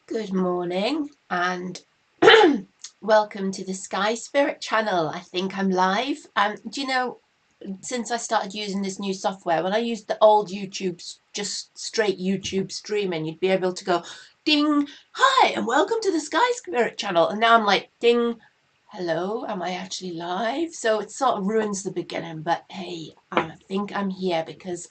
Good morning and welcome to the Sky Spirit channel. I think I'm live. Do you know, since I started using this new software, when I used the old YouTube, just straight YouTube streaming, you'd be able to go ding, hi, and welcome to the Sky Spirit channel. And now I'm like, ding, hello, am I actually live? So it sort of ruins the beginning, but hey, I think I'm here because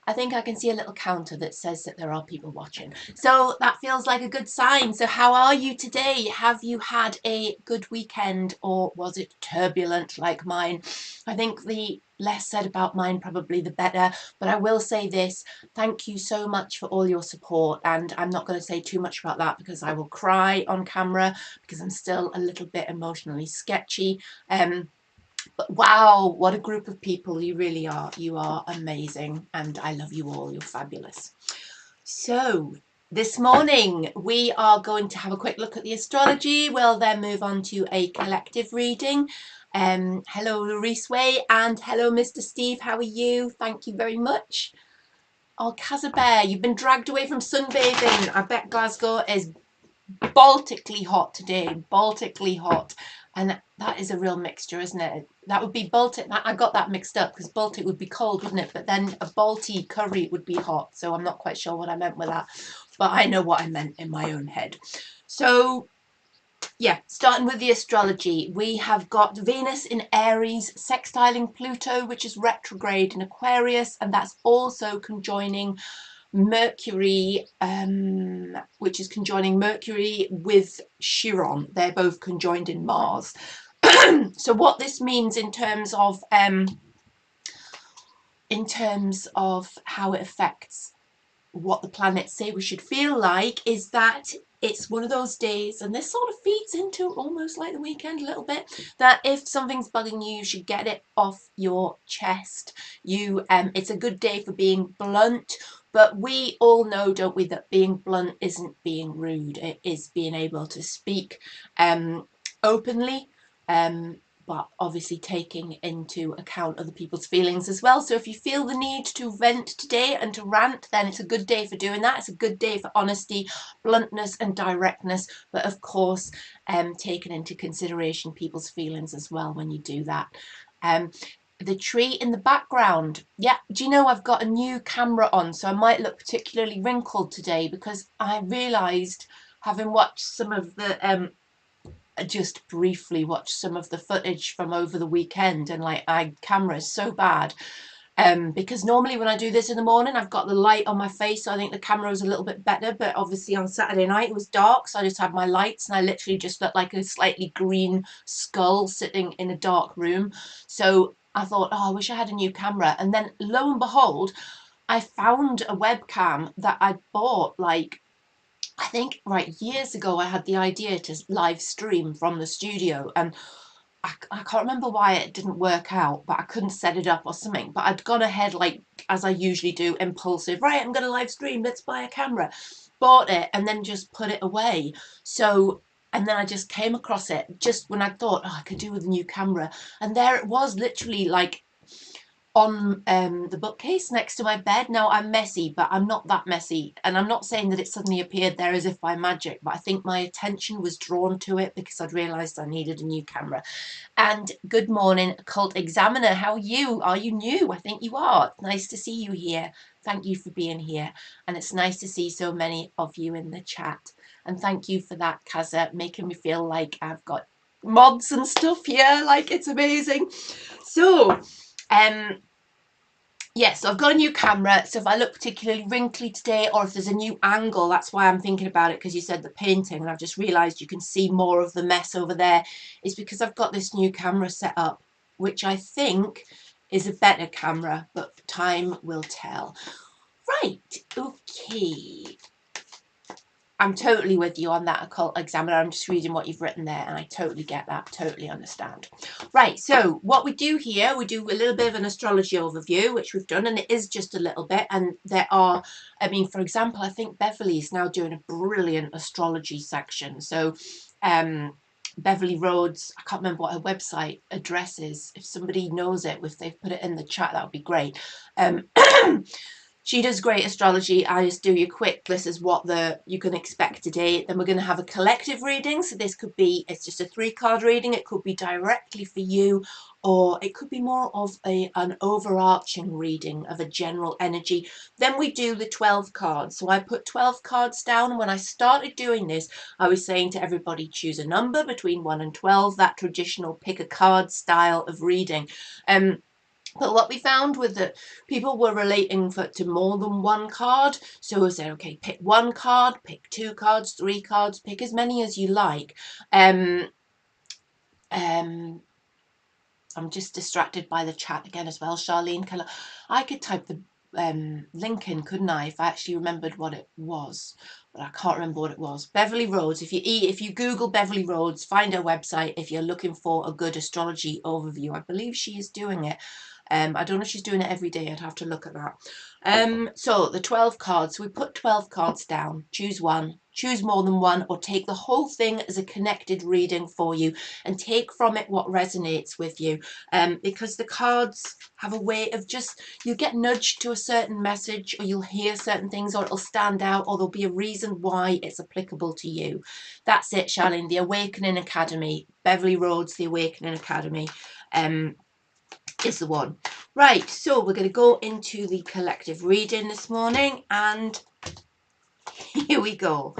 I think I can see a little counter that says that there are people watching. So that feels like a good sign. So how are you today? Have you had a good weekend or was it turbulent like mine? I think the less said about mine, probably the better. But I will say this, thank you so much for all your support. And I'm not going to say too much about that because I will cry on camera because I'm still a little bit emotionally sketchy. But wow, what a group of people you really are. You are amazing and I love you all. You're fabulous. So this morning we are going to have a quick look at the astrology. We'll then move on to a collective reading. Hello Louise Way and hello Mr. Steve, how are you? Thank you very much. Oh, Bear, you've been dragged away from sunbathing. I bet Glasgow is Baltically hot today, Baltically hot. And that is a real mixture, isn't it? That would be Baltic. I got that mixed up because Baltic would be cold, wouldn't it? But then a Balti curry would be hot. So I'm not quite sure what I meant with that. But I know what I meant in my own head. So yeah, starting with the astrology, we have got Venus in Aries sextiling Pluto, which is retrograde in Aquarius. And that's also conjoining Mercury, which is conjoining Mercury with Chiron. They're both conjoined in Mars. So what this means in terms of how it affects what the planets say we should feel like is that it's one of those days, and this sort of feeds into almost like the weekend a little bit, that if something's bugging you, you should get it off your chest. It's a good day for being blunt, but we all know, don't we, that being blunt isn't being rude. It is being able to speak openly, but obviously taking into account other people's feelings as well. So if you feel the need to vent today and to rant, then it's a good day for doing that. It's a good day for honesty, bluntness and directness, but of course taking into consideration people's feelings as well when you do that. The tree in the background, yeah, do you know I've got a new camera on, so I might look particularly wrinkled today because I realised, having watched some of the just briefly watched some of the footage from over the weekend, and like my camera is so bad because normally when I do this in the morning I've got the light on my face, so I think the camera was a little bit better, but obviously on Saturday night it was dark, so I just had my lights and I literally just looked like a slightly green skull sitting in a dark room. So I thought, oh, I wish I had a new camera, and then lo and behold I found a webcam that I bought like, I think, right, years ago. I had the idea to live stream from the studio, and I can't remember why it didn't work out, but I couldn't set it up or something. But I'd gone ahead, like, as I usually do, impulsive, right, I'm going to live stream, let's buy a camera. Bought it and then just put it away. So, and then I just came across it just when I thought, oh, I could do with a new camera. And there it was, literally, like, on the bookcase next to my bed. Now I'm messy, but I'm not that messy, and I'm not saying that it suddenly appeared there as if by magic, but I think my attention was drawn to it because I'd realised I needed a new camera. And good morning, Occult Examiner, how are you? Are you new? I think you are. Nice to see you here. Thank you for being here, and it's nice to see so many of you in the chat, and thank you for that, Kaza, making me feel like I've got mods and stuff here, like it's amazing. So yes, so I've got a new camera, so if I look particularly wrinkly today, or if there's a new angle, that's why I'm thinking about it, because you said the painting, and I've just realised you can see more of the mess over there, is because I've got this new camera set up, which I think is a better camera, but time will tell. Right, okay. I'm totally with you on that, Occult Examiner. I'm just reading what you've written there, and I totally get that, totally understand. Right, so what we do here, we do a little bit of an astrology overview, which we've done, and it is just a little bit. And there are, I mean, for example, I think Beverly's now doing a brilliant astrology section. So Beverly Rhodes, I can't remember what her website address is. If somebody knows it, if they've put it in the chat, that would be great. She does great astrology. I just do you quick. This is what you can expect today. Then we're going to have a collective reading. So this could be, it's just a 3-card reading. It could be directly for you, or it could be more of an overarching reading of a general energy. Then we do the 12 cards. So I put 12 cards down. And when I started doing this, I was saying to everybody, choose a number between 1 and 12, that traditional pick a card style of reading. But what we found was that people were relating to more than one card. So we said, okay, pick 1 card, pick 2 cards, 3 cards, pick as many as you like. I'm just distracted by the chat again as well. Charlene Keller. I could type the link in, couldn't I, if I actually remembered what it was, but I can't remember what it was. Beverly Rhodes. If you Google Beverly Rhodes, find her website if you're looking for a good astrology overview. I believe she is doing it. I don't know if she's doing it every day. I'd have to look at that. So the 12 cards. We put 12 cards down. Choose one. Choose more than one, or take the whole thing as a connected reading for you and take from it what resonates with you. Because the cards have a way of just, you get nudged to a certain message, or you'll hear certain things, or it'll stand out, or there'll be a reason why it's applicable to you. That's it, Charlene. The Awakening Academy. Beverly Rhodes, The Awakening Academy. Is the one. Right, so we're going to go into the collective reading this morning, and here we go.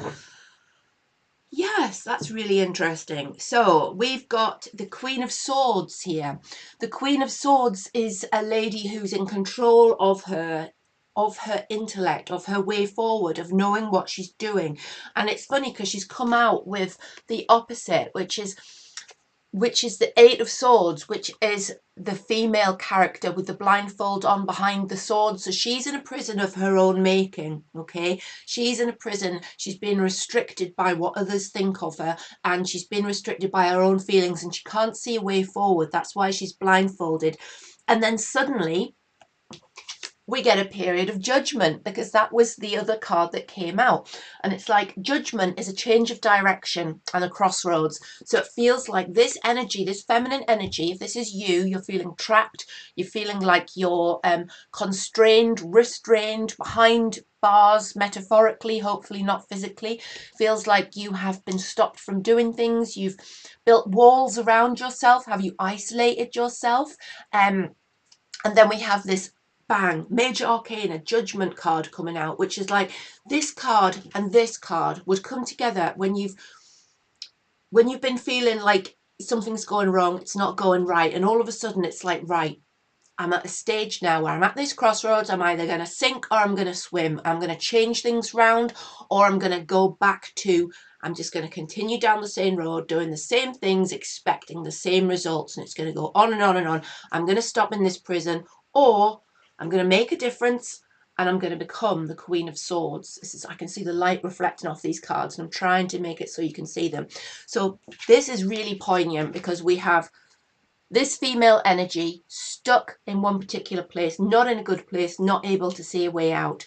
Yes, that's really interesting. So we've got the Queen of Swords here. The Queen of Swords is a lady who's in control of her intellect, of her way forward, of knowing what she's doing. And it's funny because she's come out with the opposite, which is the 8 of Swords, which is the female character with the blindfold on behind the sword. So she's in a prison of her own making, okay? She's in a prison. She's been restricted by what others think of her, and she's been restricted by her own feelings, and she can't see a way forward. That's why she's blindfolded. And then suddenly we get a period of judgment, because that was the other card that came out. And it's like judgment is a change of direction and a crossroads. So it feels like this energy, this feminine energy, if this is you, you're feeling trapped, you're feeling like you're constrained, restrained, behind bars, metaphorically, hopefully not physically. Feels like you have been stopped from doing things. You've built walls around yourself. Have you isolated yourself? And then we have this bang, major arcana, judgment card coming out, which is like this card and this card would come together when you've been feeling like something's going wrong, it's not going right, and all of a sudden it's like, right, I'm at a stage now where I'm at this crossroads. I'm either going to sink or I'm going to swim. I'm going to change things round, or I'm going to go back to, I'm just going to continue down the same road, doing the same things, expecting the same results. And it's going to go on and on and on. I'm going to stop in this prison, or I'm going to make a difference and I'm going to become the Queen of Swords. This is, I can see the light reflecting off these cards, and I'm trying to make it so you can see them. So this is really poignant because we have this female energy stuck in one particular place, not in a good place, not able to see a way out.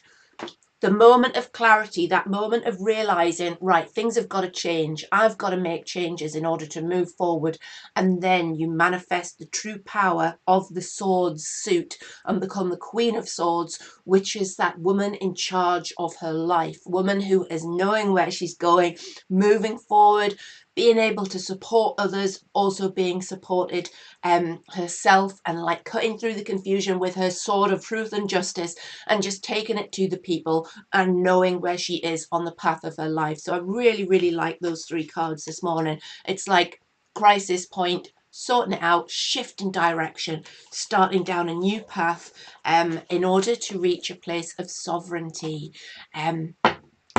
The moment of clarity, that moment of realizing, right, things have got to change. I've got to make changes in order to move forward. And then you manifest the true power of the swords suit and become the Queen of Swords, which is that woman in charge of her life, woman who is knowing where she's going, moving forward, being able to support others, also being supported herself, and like cutting through the confusion with her sword of truth and justice, and just taking it to the people and knowing where she is on the path of her life. So I really, really like those 3 cards this morning. It's like crisis point, sorting it out, shifting direction, starting down a new path in order to reach a place of sovereignty.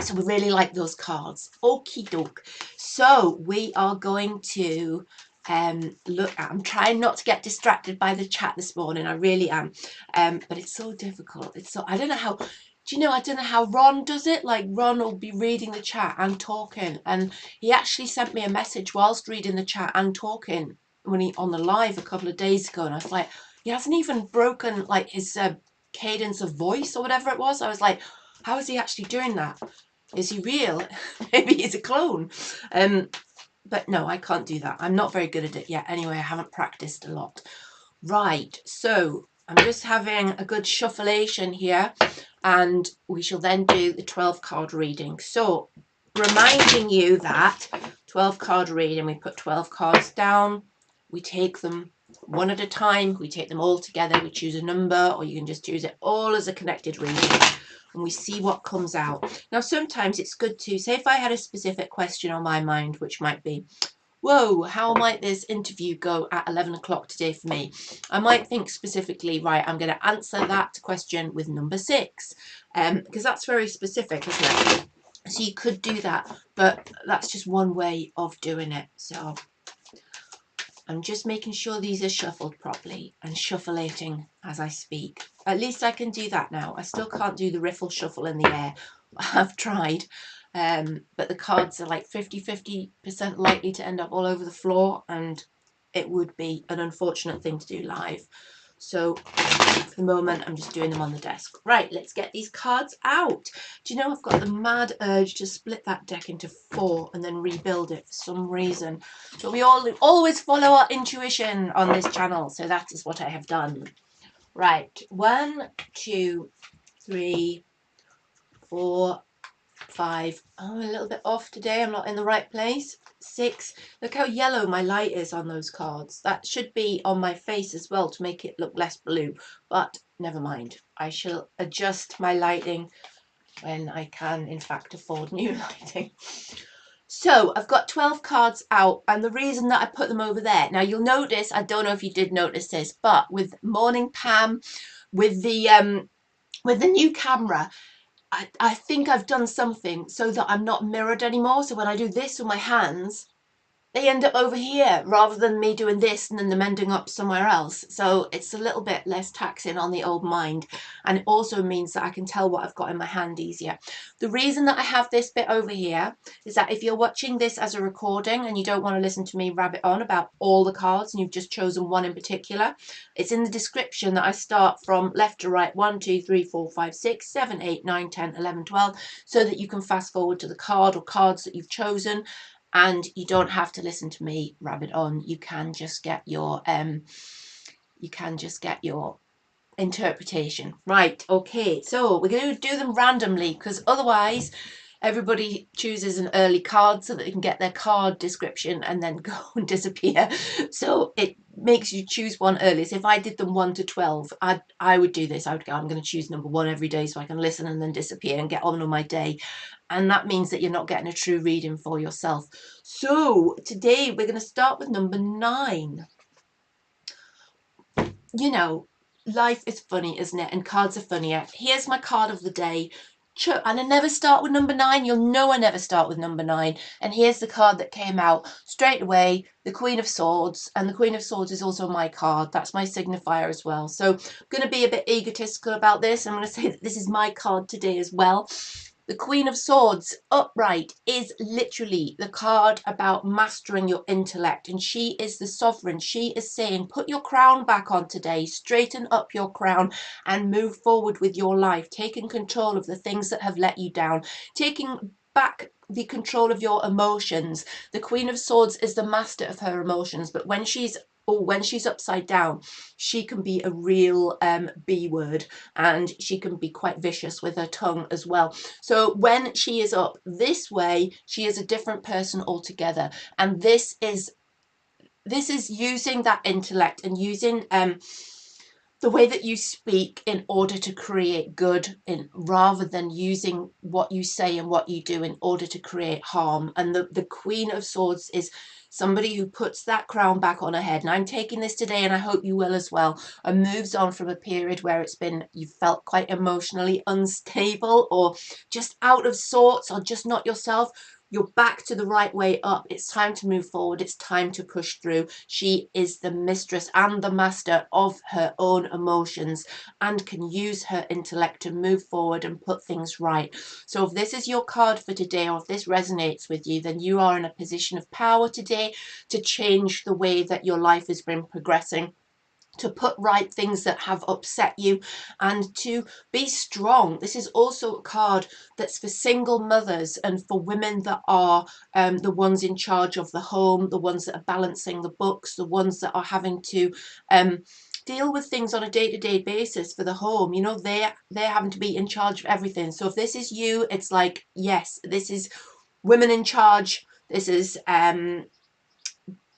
So we really like those cards. Okie doke. So we are going to look at, I'm trying not to get distracted by the chat this morning. I really am. But it's so difficult. It's so, I don't know how, do you know, I don't know how Ron does it. Like Ron will be reading the chat and talking. And he actually sent me a message whilst reading the chat and talking when he on the live a couple of days ago. And I was like, he hasn't even broken like his cadence of voice or whatever it was. I was like, how is he actually doing that? Is he real? Maybe he's a clone. But no, I can't do that. I'm not very good at it yet. Anyway, I haven't practiced a lot. Right, so I'm just having a good shuffleation here, and we shall then do the 12 card reading. So reminding you that 12 card reading, we put 12 cards down, we take them one at a time, we take them all together, we choose a number, or you can just choose it all as a connected reading, and we see what comes out. Now sometimes it's good to say, if I had a specific question on my mind, which might be, whoa, how might this interview go at 11 o'clock today for me? I might think specifically, right, I'm going to answer that question with number 6, because that's very specific, isn't it? So you could do that, but that's just one way of doing it. So I'm just making sure these are shuffled properly and shufflating as I speak. At least I can do that now. I still can't do the riffle shuffle in the air. I've tried, but the cards are like 50% likely to end up all over the floor, and it would be an unfortunate thing to do live. So for the moment, I'm just doing them on the desk. Right, let's get these cards out. Do you know, I've got the mad urge to split that deck into 4 and then rebuild it for some reason. But we always follow our intuition on this channel, so that is what I have done. Right, 1, 2, 3, 4, 5. Oh, I'm a little bit off today. I'm not in the right place. 6. Look how yellow my light is on those cards. That should be on my face as well to make it look less blue, but never mind. I shall adjust my lighting when I can, in fact, afford new lighting. So I've got 12 cards out, and the reason that I put them over there, now you'll notice, I don't know if you did notice this, but with Morning Pam, with the new camera, I think I've done something so that I'm not mirrored anymore. So when I do this with my hands, they end up over here rather than me doing this and then them ending up somewhere else. So it's a little bit less taxing on the old mind, and it also means that I can tell what I've got in my hand easier. The reason that I have this bit over here is that if you're watching this as a recording and you don't want to listen to me rabbit on about all the cards and you've just chosen one in particular, it's in the description that I start from left to right, 1, 2, 3, 4, 5, 6, 7, 8, 9, 10, 11, 12, so that you can fast forward to the card or cards that you've chosen, and you don't have to listen to me rabbit on. You can just get your interpretation. Right, okay, so we're going to do them randomly, because otherwise everybody chooses an early card so that they can get their card description and then go and disappear. So it makes you choose one early. So if I did them 1 to 12, I would do this. I would go, I'm going to choose number 1 every day so I can listen and then disappear and get on with my day. And that means that you're not getting a true reading for yourself. So today we're going to start with number 9. You know, life is funny, isn't it? And cards are funnier. Here's my card of the day. And I never start with number 9. You'll know I never start with number 9. And here's the card that came out straight away, the Queen of Swords. And the Queen of Swords is also my card. That's my signifier as well. So I'm going to be a bit egotistical about this. I'm going to say that this is my card today as well. The Queen of Swords upright is literally the card about mastering your intellect, and she is the sovereign. She is saying, put your crown back on today, straighten up your crown and move forward with your life, taking control of the things that have let you down, taking back the control of your emotions. The Queen of Swords is the master of her emotions, but when she's upside down, she can be a real B word, and she can be quite vicious with her tongue as well. So when she is up this way, she is a different person altogether. And this is using that intellect and using the way that you speak in order to create good, rather than using what you say and what you do in order to create harm. And the Queen of Swords is somebody who puts that crown back on her head. And I'm taking this today, and I hope you will as well, and moves on from a period where you felt quite emotionally unstable or just out of sorts or just not yourself. You're back to the right way up. It's time to move forward. It's time to push through. She is the mistress and the master of her own emotions and can use her intellect to move forward and put things right. So if this is your card for today, or if this resonates with you, then you are in a position of power today to change the way that your life has been progressing, to put right things that have upset you, and to be strong. This is also a card that's for single mothers and for women that are the ones in charge of the home, the ones that are balancing the books, the ones that are having to deal with things on a day-to-day basis for the home. You know, they're having to be in charge of everything. So if this is you, it's like, yes, this is women in charge. This is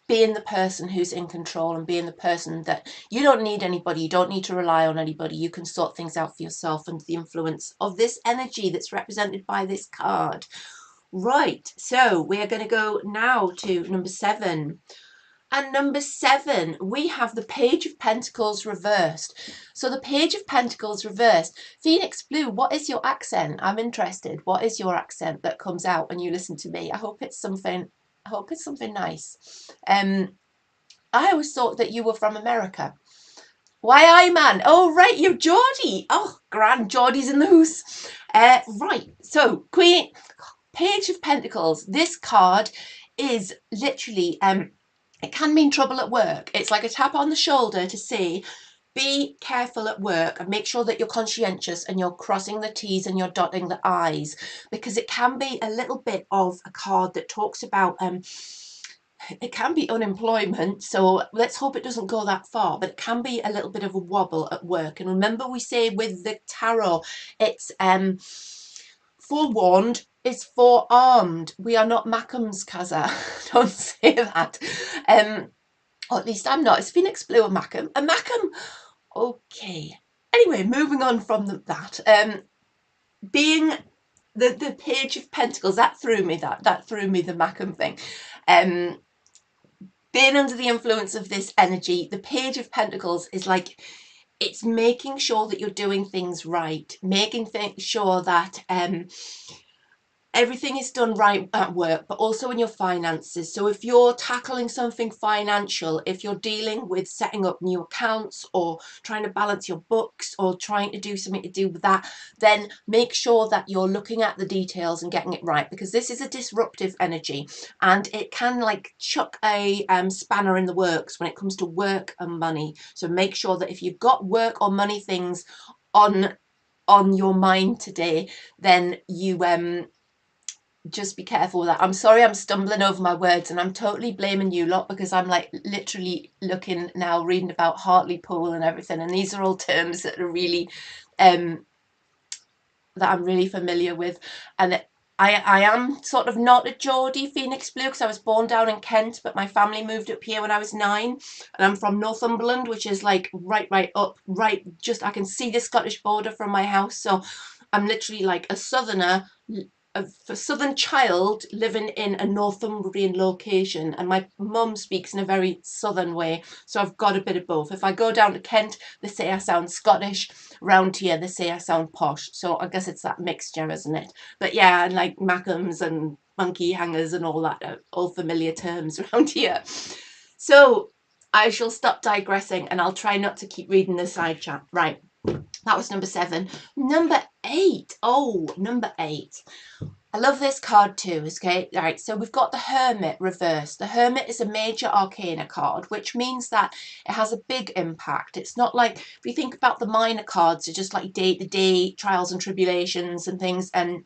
being the person who's in control and being the person that you don't need anybody, you don't need to rely on anybody, you can sort things out for yourself under the influence of this energy that's represented by this card. Right, so we're going to go now to number 7. And number 7, we have the Page of Pentacles reversed. So the Page of Pentacles reversed. Phoenix Blue, what is your accent? I'm interested. What is your accent that comes out when you listen to me? I hope it's something nice. I always thought that you were from America. Why, I man. Oh, right, you're Geordie. Oh, grand, Geordie's in the house. Right, so Page of Pentacles. This card is literally it can mean trouble at work. It's like a tap on the shoulder to say, be careful at work and make sure that you're conscientious and you're crossing the T's and you're dotting the I's, because it can be a little bit of a card that talks about it can be unemployment, so let's hope it doesn't go that far, but it can be a little bit of a wobble at work. And remember, we say with the tarot, it's forewarned is forearmed. We are not Mackham's, Kaza. Don't say that. Or at least I'm not. Is Phoenix Blue a Mackham? A Mackham? Okay. Anyway, moving on from that. Being the Page of Pentacles, that threw me, that threw me, the Mackham thing. Being under the influence of this energy, the Page of Pentacles is like, it's making sure that you're doing things right, making sure that everything is done right at work, but also in your finances. So if you're tackling something financial, if you're dealing with setting up new accounts or trying to balance your books or trying to do something to do with that, then make sure that you're looking at the details and getting it right, because this is a disruptive energy and it can like chuck a spanner in the works when it comes to work and money. So make sure that if you've got work or money things on your mind today, then you just be careful with that. I'm sorry, I'm stumbling over my words and I'm totally blaming you lot, because I'm like literally looking now, reading about Hartlepool and everything, and these are all terms that are really that I'm really familiar with. And I am sort of not a Geordie Phoenix Blue, because I was born down in Kent, but my family moved up here when I was 9, and I'm from Northumberland, which is like right up, right, just I can see the Scottish border from my house. So I'm literally like a southerner, a southern child living in a Northumbrian location, and my mum speaks in a very southern way, so I've got a bit of both. If I go down to Kent, they say I sound Scottish. Round here, they say I sound posh. So I guess it's that mixture, isn't it? But yeah, and like Mackhams and monkey hangers and all that are all familiar terms around here. So I shall stop digressing and I'll try not to keep reading the side chat. Right. That was number 7. Number 8. Oh, number 8. I love this card too, okay? All right, so we've got the Hermit reversed. The Hermit is a major arcana card, which means that it has a big impact. It's not like, if you think about the minor cards, they're just like day-to-day trials and tribulations and things, and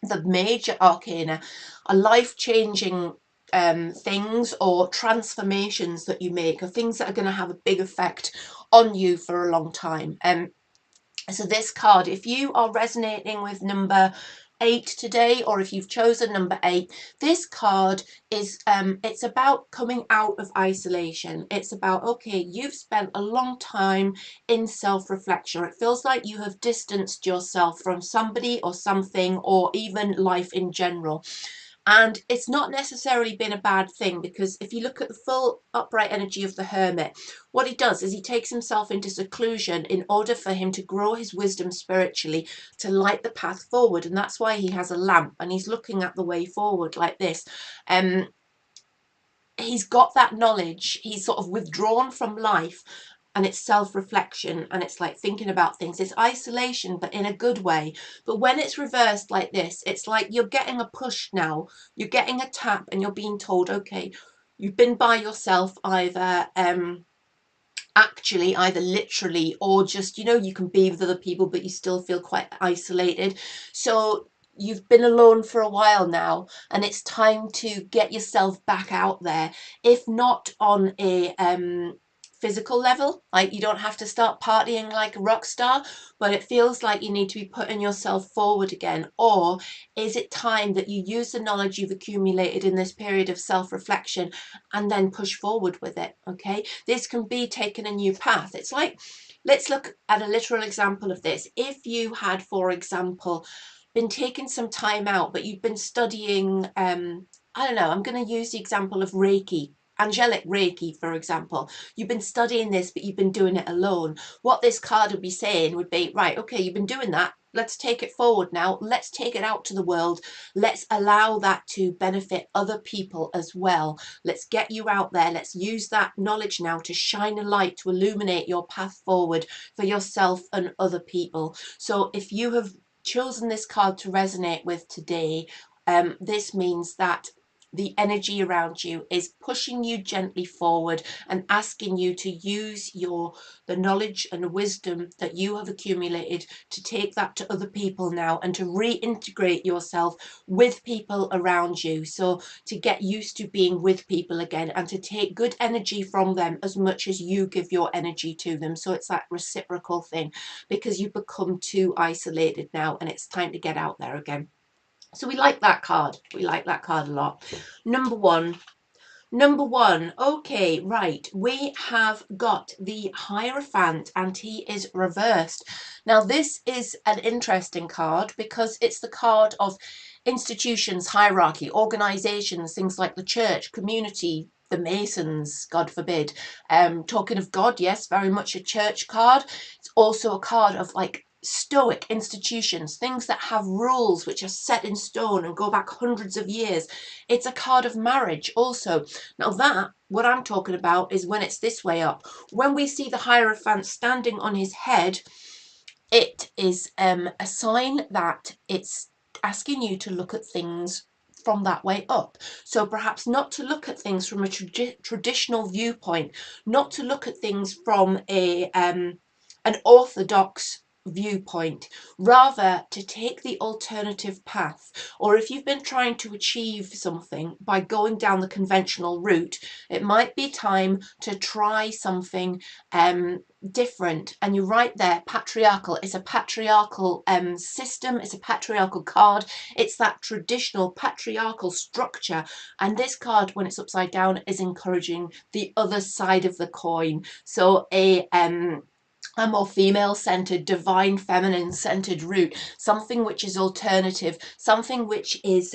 the major arcana are life-changing things or transformations that you make, or things that are going to have a big effect on you for a long time. So this card, if you are resonating with number 8 today, or if you've chosen number 8, this card is it's about coming out of isolation. It's about, okay, you've spent a long time in self-reflection. It feels like you have distanced yourself from somebody or something, or even life in general. And it's not necessarily been a bad thing, because if you look at the full upright energy of the Hermit, what he does is he takes himself into seclusion in order for him to grow his wisdom spiritually, to light the path forward. And that's why he has a lamp and he's looking at the way forward like this. He's got that knowledge. He's sort of withdrawn from life, and it's self-reflection, and it's like thinking about things. It's isolation, but in a good way. But when it's reversed like this, it's like you're getting a push now. You're getting a tap and you're being told, okay, you've been by yourself, either actually, either literally, or just, you know, you can be with other people but you still feel quite isolated. So you've been alone for a while now, and it's time to get yourself back out there, if not on a physical level. Like, you don't have to start partying like a rock star, but it feels like you need to be putting yourself forward again. Or is it time that you use the knowledge you've accumulated in this period of self-reflection and then push forward with it? Okay, this can be taking a new path. It's like, let's look at a literal example of this. If you had, for example, been taking some time out, but you've been studying, I don't know, I'm going to use the example of Reiki, angelic Reiki, for example. You've been studying this, but you've been doing it alone. What this card would be saying would be, right, okay, you've been doing that. Let's take it forward now. Let's take it out to the world. Let's allow that to benefit other people as well. Let's get you out there. Let's use that knowledge now to shine a light, to illuminate your path forward for yourself and other people. So if you have chosen this card to resonate with today, this means that the energy around you is pushing you gently forward and asking you to use the knowledge and wisdom that you have accumulated to take that to other people now, and to reintegrate yourself with people around you. So to get used to being with people again, and to take good energy from them as much as you give your energy to them. So it's that reciprocal thing, because you've become too isolated now and it's time to get out there again. So we like that card. We like that card a lot. Number one. Okay, right. We have got the Hierophant, and he is reversed. Now, this is an interesting card because it's the card of institutions, hierarchy, organizations, things like the church, community, the Masons, God forbid. Talking of God, yes, very much a church card. It's also a card of like stoic institutions, things that have rules which are set in stone and go back hundreds of years. It's a card of marriage also. Now that, what I'm talking about, is when it's this way up. When we see the Hierophant standing on his head, it is a sign that it's asking you to look at things from that way up. So perhaps not to look at things from a traditional viewpoint, not to look at things from an orthodox viewpoint, rather to take the alternative path. Or if you've been trying to achieve something by going down the conventional route, it might be time to try something different. And you're right there, patriarchal. It's a patriarchal system. It's a patriarchal card. It's that traditional patriarchal structure. And this card, when it's upside down, is encouraging the other side of the coin. So a more female-centered, divine feminine-centered route, something which is alternative, something which is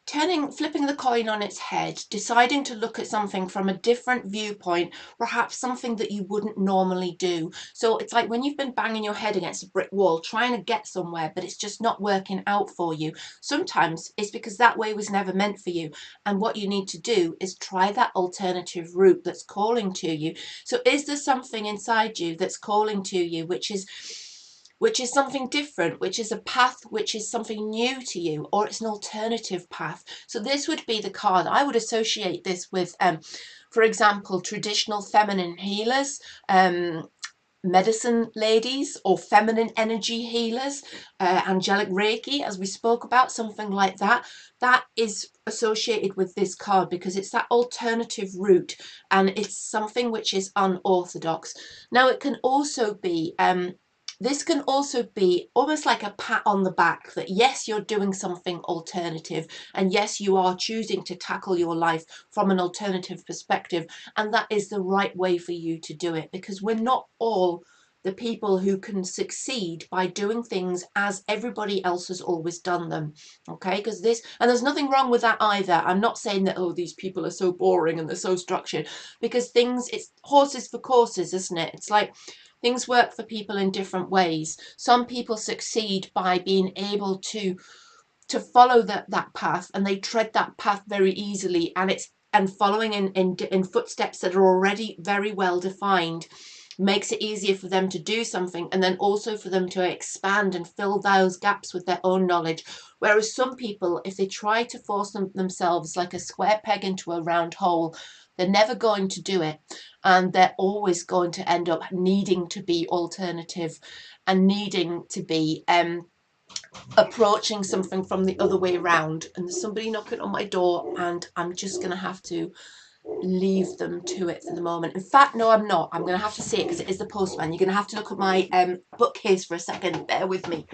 flipping the coin on its head, deciding to look at something from a different viewpoint, perhaps something that you wouldn't normally do. So it's like when you've been banging your head against a brick wall, trying to get somewhere, but it's just not working out for you. Sometimes it's because that way was never meant for you. And what you need to do is try that alternative route that's calling to you. So is there something inside you that's calling to you, which is something different, which is a path, which is something new to you, or it's an alternative path? So this would be the card. I would associate this with, for example, traditional feminine healers, medicine ladies, or feminine energy healers, angelic Reiki, as we spoke about, something like that. That is associated with this card because it's that alternative route, and it's something which is unorthodox. Now, it can also be this can also be almost like a pat on the back that yes, you're doing something alternative, and yes, you are choosing to tackle your life from an alternative perspective, and that is the right way for you to do it, because we're not all the people who can succeed by doing things as everybody else has always done them. Okay, because and there's nothing wrong with that either. I'm not saying that, oh, these people are so boring and they're so structured, because it's horses for courses, isn't it? It's like things work for people in different ways. Some people succeed by being able to follow that path, and they tread that path very easily, and following in footsteps that are already very well defined makes it easier for them to do something, and then also for them to expand and fill those gaps with their own knowledge. Whereas some people, if they try to force themselves like a square peg into a round hole, they're never going to do it, and they're always going to end up needing to be alternative and needing to be approaching something from the other way around. And there's somebody knocking on my door, and I'm just going to have to leave them to it for the moment. In fact, no, I'm not. I'm going to have to say it because it is the postman. You're going to have to look at my bookcase for a second. Bear with me.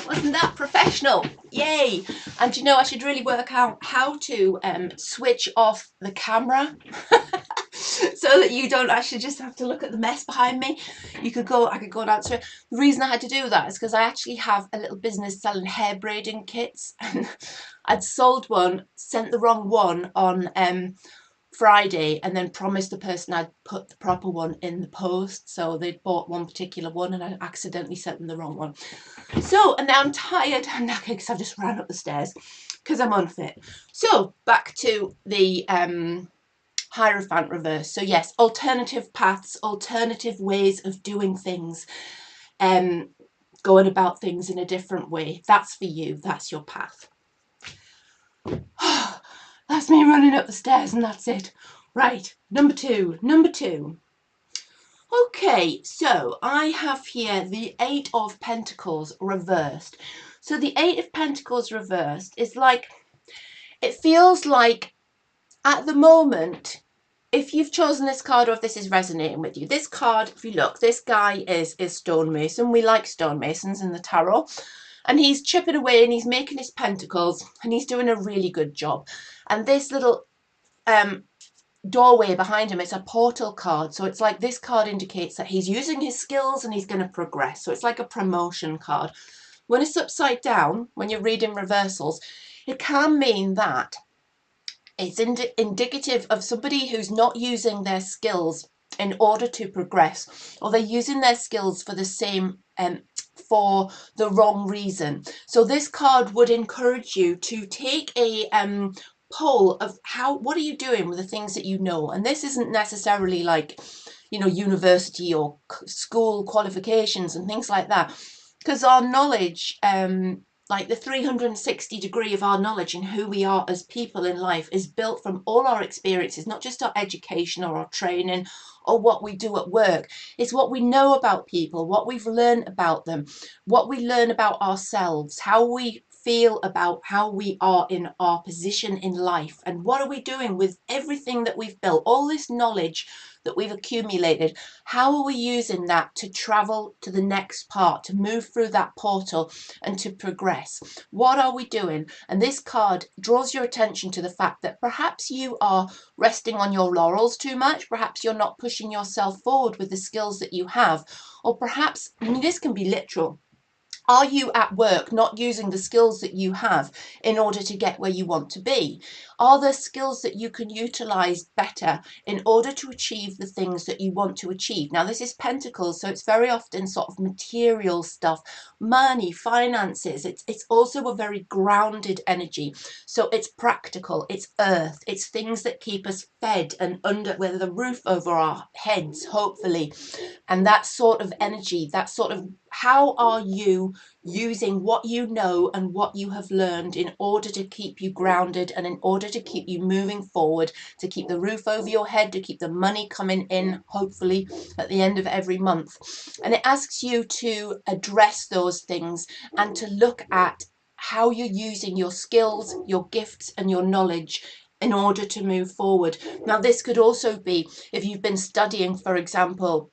Wasn't that professional? Yay! And you know, I should really work out how to switch off the camera so that you don't actually just have to look at the mess behind me. I could go and answer it. The reason I had to do that is because I actually have a little business selling hair braiding kits, and I'd sold one, sent the wrong one on Friday, and then promised the person I'd put the proper one in the post. So they'd bought one particular one and I accidentally sent them the wrong one. So, and now I'm tired and knackered because I've just ran up the stairs because I'm unfit. So back to the Hierophant reverse. So yes, alternative paths, alternative ways of doing things, going about things in a different way. That's for you. That's your path. That's me running up the stairs and that's it. Right, number two. Okay, so I have here the Eight of Pentacles reversed. So the Eight of Pentacles reversed is like, it feels like at the moment, if you've chosen this card or if this is resonating with you, this card, if you look, this guy is stonemason. We like stonemasons in the tarot. And he's chipping away and he's making his pentacles and he's doing a really good job. And this little doorway behind him, it's a portal card. So it's like this card indicates that he's using his skills and he's going to progress. So it's like a promotion card. When it's upside down, when you're reading reversals, it can mean that it's indicative of somebody who's not using their skills in order to progress, or they're using their skills for the same for the wrong reason. So this card would encourage you to take a poll of what are you doing with the things that you know. And this isn't necessarily like, you know, university or school qualifications and things like that, because our knowledge, like the 360 degree of our knowledge and who we are as people in life, is built from all our experiences, not just our education or our training or what we do at work. It's what we know about people, what we've learned about them, what we learn about ourselves, how we feel about how we are in our position in life, and what are we doing with everything that we've built, all this knowledge that we've accumulated. How are we using that to travel to the next part, to move through that portal and to progress? What are we doing? And this card draws your attention to the fact that perhaps you are resting on your laurels too much. Perhaps you're not pushing yourself forward with the skills that you have. Or perhaps, I mean, this can be literal. Are you at work not using the skills that you have in order to get where you want to be? Are there skills that you can utilize better in order to achieve the things that you want to achieve? Now, this is Pentacles, so it's very often sort of material stuff, money, finances. It's also a very grounded energy. So it's practical, it's earth, it's things that keep us fed and under, with a roof over our heads, hopefully. And that sort of energy, that sort of, how are you using what you know and what you have learned in order to keep you grounded and in order to keep you moving forward, to keep the roof over your head, to keep the money coming in, hopefully at the end of every month. And it asks you to address those things and to look at how you're using your skills, your gifts and your knowledge in order to move forward. Now, this could also be if you've been studying, for example,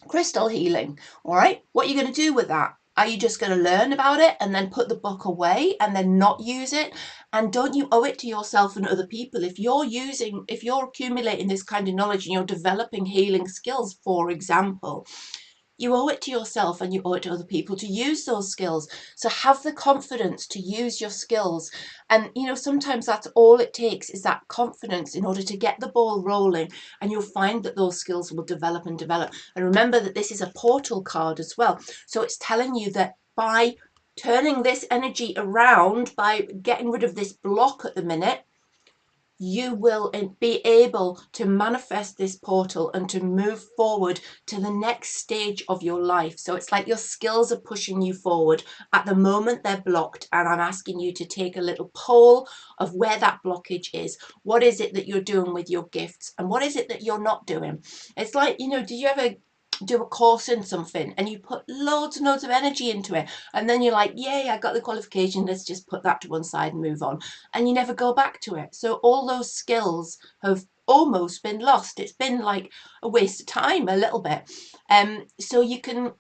crystal healing. All right, what are you going to do with that? Are you just going to learn about it and then put the book away and then not use it? And don't you owe it to yourself and other people? If you're accumulating this kind of knowledge and you're developing healing skills, for example, you owe it to yourself and you owe it to other people to use those skills. So have the confidence to use your skills. And, you know, sometimes that's all it takes, is that confidence in order to get the ball rolling. And you'll find that those skills will develop and develop. And remember that this is a portal card as well. So it's telling you that by turning this energy around, by getting rid of this block at the minute, you will be able to manifest this portal and to move forward to the next stage of your life. So it's like your skills are pushing you forward. At the moment, they're blocked, and I'm asking you to take a little poll of where that blockage is. What is it that you're doing with your gifts, and what is it that you're not doing? It's like, did you ever do a course in something and you put loads and loads of energy into it, and then you're like, yay, I got the qualification, let's just put that to one side and move on, and you never go back to it. So all those skills have almost been lost. It's been like a waste of time a little bit. So you can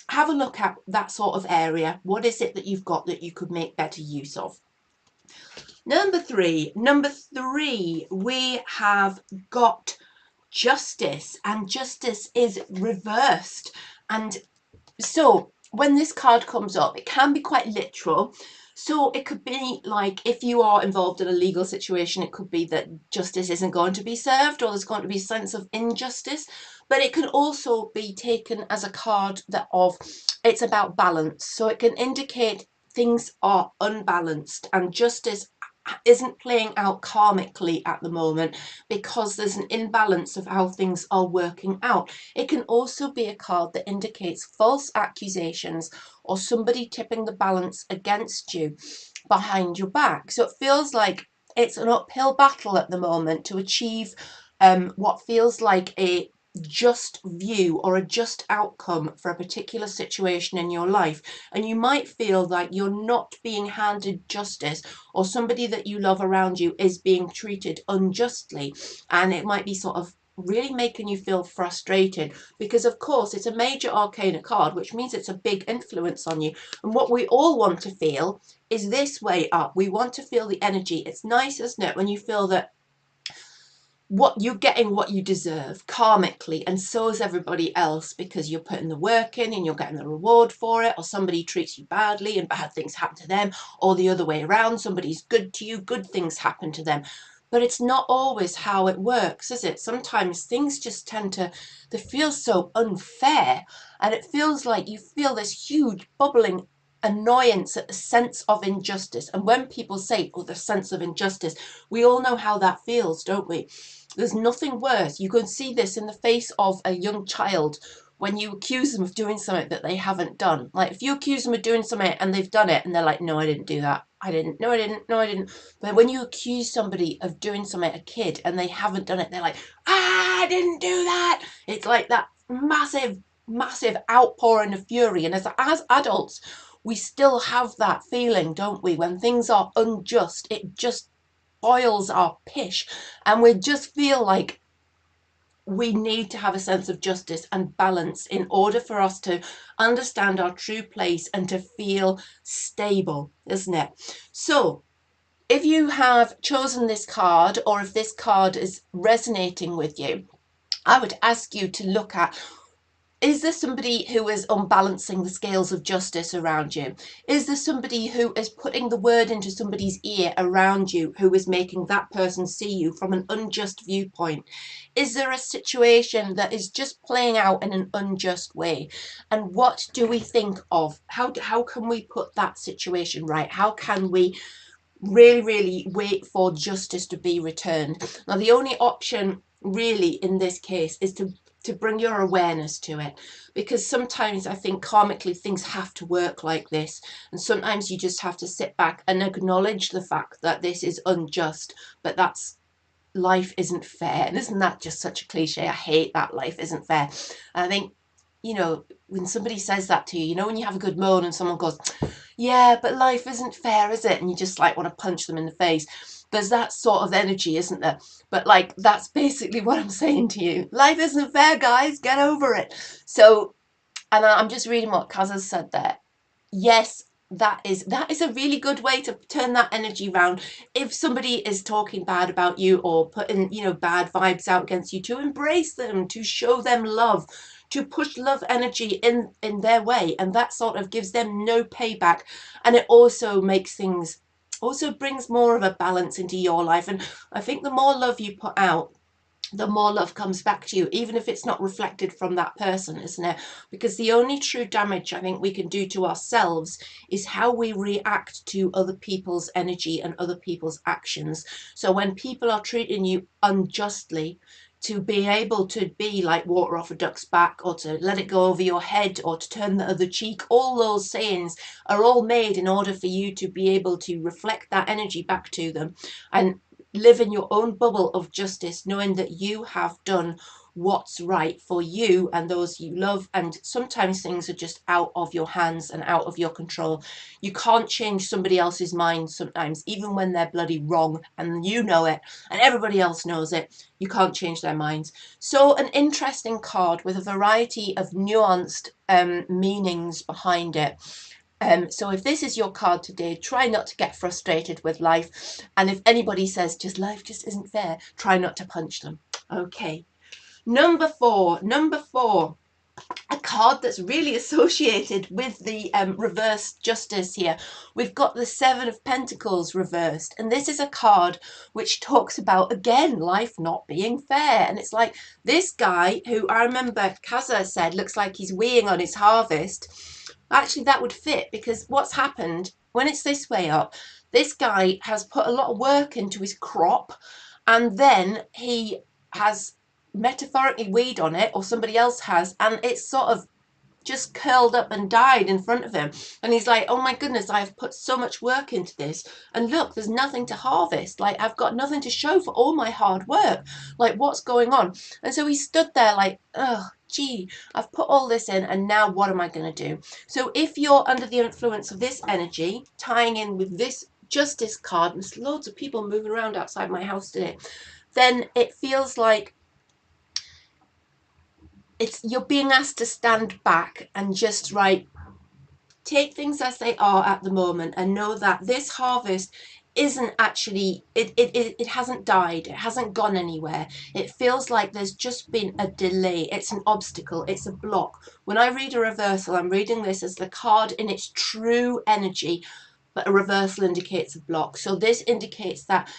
have a look at that sort of area. What is it that you've got that you could make better use of? Number three, we have got justice, and justice is reversed. And so when this card comes up, it can be quite literal. So it could be like, if you are involved in a legal situation, it could be that justice isn't going to be served, or there's going to be a sense of injustice. But it can also be taken as a card that of it's about balance. So it can indicate things are unbalanced, and justice isn't playing out karmically at the moment because there's an imbalance of how things are working out. It can also be a card that indicates false accusations or somebody tipping the balance against you behind your back. So it feels like it's an uphill battle at the moment to achieve what feels like a just view or a just outcome for a particular situation in your life. And you might feel like you're not being handed justice, or somebody that you love around you is being treated unjustly, and it might be sort of really making you feel frustrated, because of course it's a major arcana card, which means it's a big influence on you. And what we all want to feel is this way up. We want to feel the energy. It's nice, isn't it, when you feel that what you're getting, what you deserve karmically, and so is everybody else, because you're putting the work in and you're getting the reward for it. Or somebody treats you badly and bad things happen to them, or the other way around, somebody's good to you, good things happen to them. But it's not always how it works, is it? Sometimes things just tend to feel so unfair, and it feels like you feel this huge bubbling annoyance at the sense of injustice. And when people say, oh, the sense of injustice, we all know how that feels, don't we? There's nothing worse. You can see this in the face of a young child when you accuse them of doing something that they haven't done. Like, if you accuse them of doing something and they've done it and they're like, no, I didn't do that. I didn't. No, I didn't. No, I didn't. But when you accuse somebody of doing something, a kid, and they haven't done it, they're like, I didn't do that. It's like that massive, massive outpouring of fury. And as adults, we still have that feeling, don't we? When things are unjust, it just boils our pish, and we just feel like we need to have a sense of justice and balance in order for us to understand our true place and to feel stable, isn't it? So if you have chosen this card, or if this card is resonating with you, I would ask you to look at, is there somebody who is unbalancing the scales of justice around you? Is there somebody who is putting the word into somebody's ear around you, who is making that person see you from an unjust viewpoint? Is there a situation that is just playing out in an unjust way? And what do we think of? How can we put that situation right? How can we really wait for justice to be returned? Now, the only option really in this case is to bring your awareness to it, because sometimes I think karmically things have to work like this, and sometimes you just have to sit back and acknowledge the fact that this is unjust, but that's life isn't fair. And isn't that just such a cliche? I hate that life isn't fair. And I think, when somebody says that to you, when you have a good moan and someone goes, yeah, but life isn't fair, is it? And you just like want to punch them in the face. There's that sort of energy, isn't there? But like, that's basically what I'm saying to you. Life isn't fair, guys. Get over it. So, and I'm just reading what Kaz has said there. Yes, that is a really good way to turn that energy around. If somebody is talking bad about you or putting, bad vibes out against you, to embrace them, to show them love, to push love energy in their way, and that sort of gives them no payback. And it also makes things, also brings more of a balance into your life. And I think the more love you put out, the more love comes back to you, even if it's not reflected from that person, isn't it? Because the only true damage I think we can do to ourselves is how we react to other people's energy and other people's actions. So when people are treating you unjustly, to be able to be like water off a duck's back, or to let it go over your head, or to turn the other cheek, all those sayings are all made in order for you to be able to reflect that energy back to them and live in your own bubble of justice, knowing that you have done what's right for you and those you love. And sometimes things are just out of your hands and out of your control. You can't change somebody else's mind sometimes, even when they're bloody wrong and you know it and everybody else knows it. You can't change their minds. So an interesting card with a variety of nuanced meanings behind it. So if this is your card today, try not to get frustrated with life. And if anybody says just life just isn't fair, try not to punch them. Okay. Number four, a card that's really associated with the reversed justice here. We've got the Seven of Pentacles reversed, and this is a card which talks about, again, life not being fair. And it's like this guy, who I remember Kaza said looks like he's weighing on his harvest. Actually, that would fit, because what's happened when it's this way up, this guy has put a lot of work into his crop, and then he has metaphorically weed on it, or somebody else has, and it's sort of just curled up and died in front of him. And he's like, oh my goodness, I've put so much work into this, and look, there's nothing to harvest. Like, I've got nothing to show for all my hard work. Like, what's going on? And so he stood there like, oh gee, I've put all this in, and now what am I going to do? So if you're under the influence of this energy, tying in with this justice card, and there's loads of people moving around outside my house today, then it feels like you're being asked to stand back and just take things as they are at the moment, and know that this harvest isn't actually, it hasn't died, it hasn't gone anywhere. It feels like there's just been a delay. It's an obstacle, it's a block. When I read a reversal, I'm reading this as the card in its true energy, but a reversal indicates a block. So this indicates that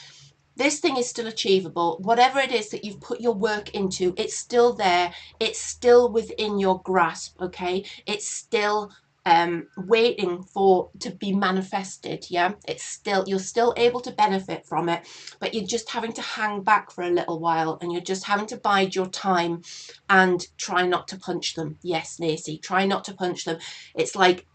this thing is still achievable. Whatever it is that you've put your work into, it's still there. It's still within your grasp, okay? It's still waiting to be manifested, yeah? You're still able to benefit from it, but you're just having to hang back for a little while, and you're just having to bide your time and try not to punch them. Yes, Nacy, try not to punch them. It's like,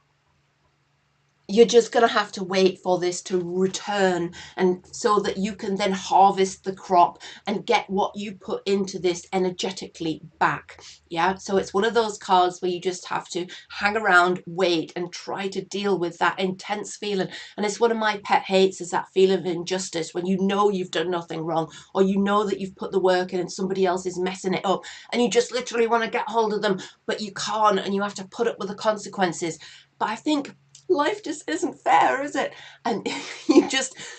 you're just going to have to wait for this to return, and so that you can then harvest the crop and get what you put into this energetically back. Yeah, so it's one of those cards where you just have to hang around, wait, and try to deal with that intense feeling. And it's one of my pet hates, is that feeling of injustice, when you know you've done nothing wrong, or you know that you've put the work in and somebody else is messing it up, and you just literally want to get hold of them, but you can't, and you have to put up with the consequences. But I think life just isn't fair, is it? And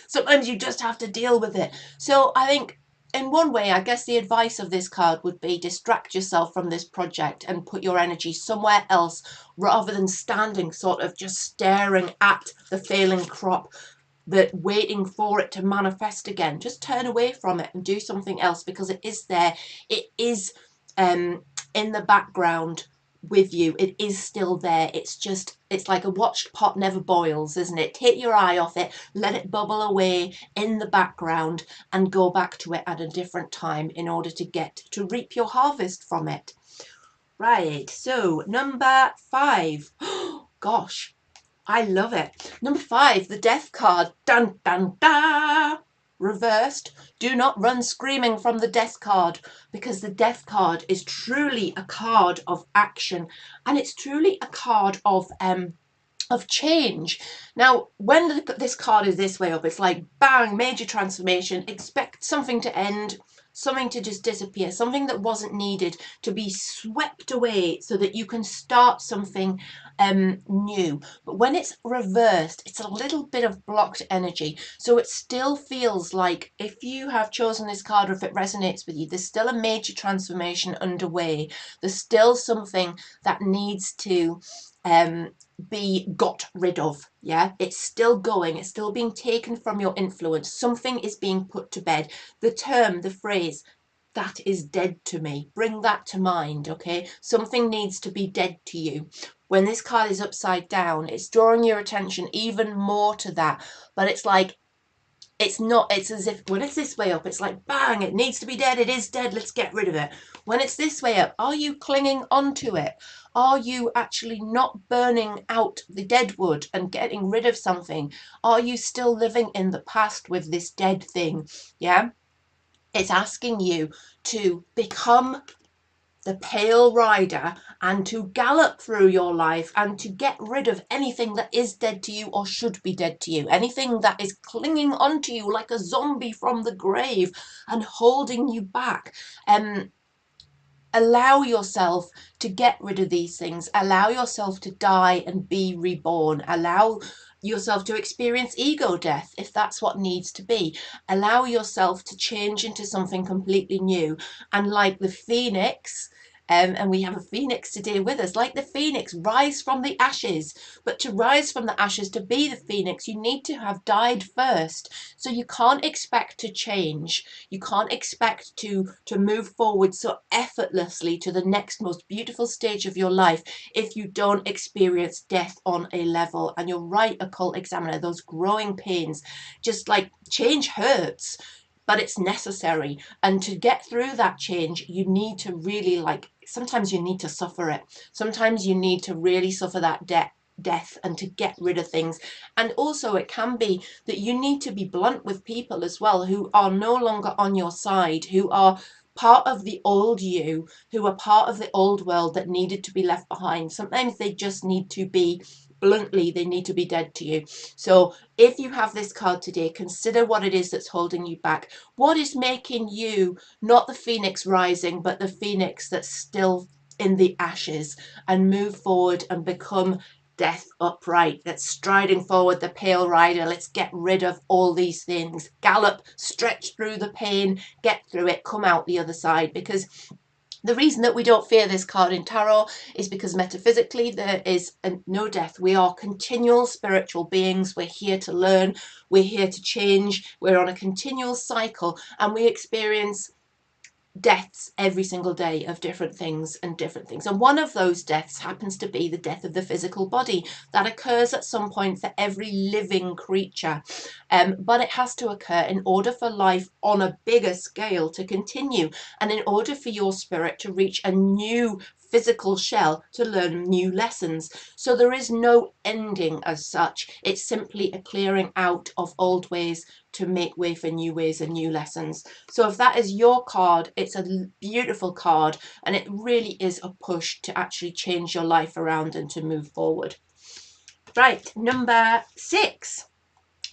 sometimes you just have to deal with it. So I think, in one way, I guess the advice of this card would be, distract yourself from this project and put your energy somewhere else, rather than standing sort of just staring at the failing crop, that waiting for it to manifest again. Just turn away from it and do something else, because it is there. It is in the background with you. It is still there. It's like a watched pot never boils, isn't it? Take your eye off it, let it bubble away in the background, and go back to it at a different time in order to reap your harvest from it. Right, so number 5. Gosh, I love it. Number 5, the Death card. Dun dun dun. Reversed. Do not run screaming from the Death card, because the Death card is truly a card of action, and it's truly a card of change. Now, when this card is this way up, it's like bang, major transformation. Expect something to end, something to just disappear, something that wasn't needed to be swept away, so that you can start something new. But when it's reversed, it's a little bit of blocked energy. So it still feels like, if you have chosen this card, or if it resonates with you, there's still a major transformation underway. There's still something that needs to be got rid of. Yeah, it's still going, it's still being taken from your influence. Something is being put to bed. The phrase that is dead to me. Bring that to mind, okay? Something needs to be dead to you. When this card is upside down, it's drawing your attention even more to that. But it's like, it's not, it's as if when it's this way up, it's like, bang, it needs to be dead. It is dead. Let's get rid of it. When it's this way up, are you clinging onto it? Are you actually not burning out the dead wood and getting rid of something? Are you still living in the past with this dead thing? Yeah. It's asking you to become the pale rider and to gallop through your life and to get rid of anything that is dead to you or should be dead to you, anything that is clinging onto you like a zombie from the grave and holding you back. Allow yourself to get rid of these things. Allow yourself to die and be reborn. Allow yourself to experience ego death if that's what needs to be. Allow yourself to change into something completely new. And like the phoenix, and we have a phoenix today with us, like the phoenix, rise from the ashes. But to rise from the ashes, to be the phoenix, you need to have died first. So you can't expect to change. You can't expect to move forward so effortlessly to the next most beautiful stage of your life if you don't experience death on a level. And you're right, occult examiner, those growing pains, just like change hurts, but it's necessary. And to get through that change, you need to really, like, sometimes you need to suffer it. Sometimes you need to really suffer that death and to get rid of things. And also it can be that you need to be blunt with people as well who are no longer on your side, who are part of the old you, who are part of the old world that needed to be left behind. Sometimes they just need to be, bluntly, they need to be dead to you. So if you have this card today, consider what it is that's holding you back. What is making you not the phoenix rising, but the phoenix that's still in the ashes, and move forward and become death upright. That's striding forward, the pale rider. Let's get rid of all these things. Gallop, stretch through the pain, get through it, come out the other side. Because the reason that we don't fear this card in tarot is because metaphysically there is no death. We are continual spiritual beings. We're here to learn. We're here to change. We're on a continual cycle, and we experience deaths every single day of different things and different things. And one of those deaths happens to be the death of the physical body that occurs at some point for every living creature. But it has to occur in order for life on a bigger scale to continue, and in order for your spirit to reach a new physical shell to learn new lessons. So there is no ending as such. It's simply a clearing out of old ways to make way for new ways and new lessons. So if that is your card, it's a beautiful card, and it really is a push to actually change your life around and to move forward. Right, number 6.